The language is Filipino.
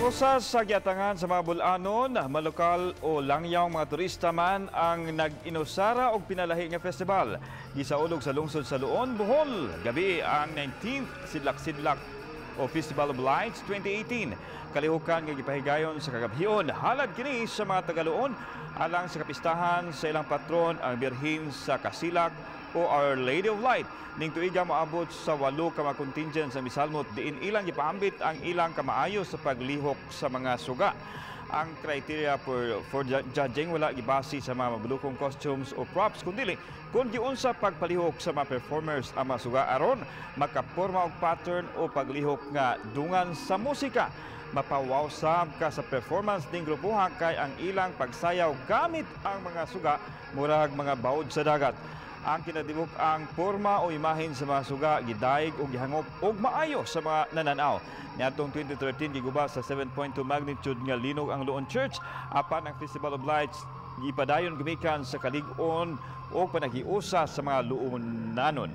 Usas sa giatangan sa mga bulanon, malokal o langyawng mga turista man ang nag-inusara og pinalahi nga festival. Gisaulog sa lungsod sa Luon, Bohol. Gabi ang 19th Sidlak-Sidlak o Festival of Lights 2018. Kalihukan nga gipahigayon sa kagabhion. Halad kini sa mga Tagaluon alang sa kapistahan sa ilang patron ang Birhin sa Kasilak o Our Lady of Light. Ning tuiga moabot sa 8 ka mga contingent sa misalmot diin ilang gipaambit ang ilang kamaayo sa paglihok sa mga suga. Ang criteria for judging wala gibase sa mga mabulukong costumes o props kundi kung giunsa pagpalihok sa mga performers ang mga suga aron makaporma og pattern o paglihok nga dungan sa musika. Mapawaw sab ka sa performance ning grupuha kay ang ilang pagsayaw gamit ang mga suga murag mga bawod sa dagat. Ang kinadibok ang porma o imahin sa mga suga gidaig o gihangop og maayo sa mga nananaw. Niadtong 2013 giguba sa 7.2 magnitude nga linog ang Luon Church apan ang Festival of Lights gipadayon gumikan sa kalig-on o panagiusa sa mga Luonanon.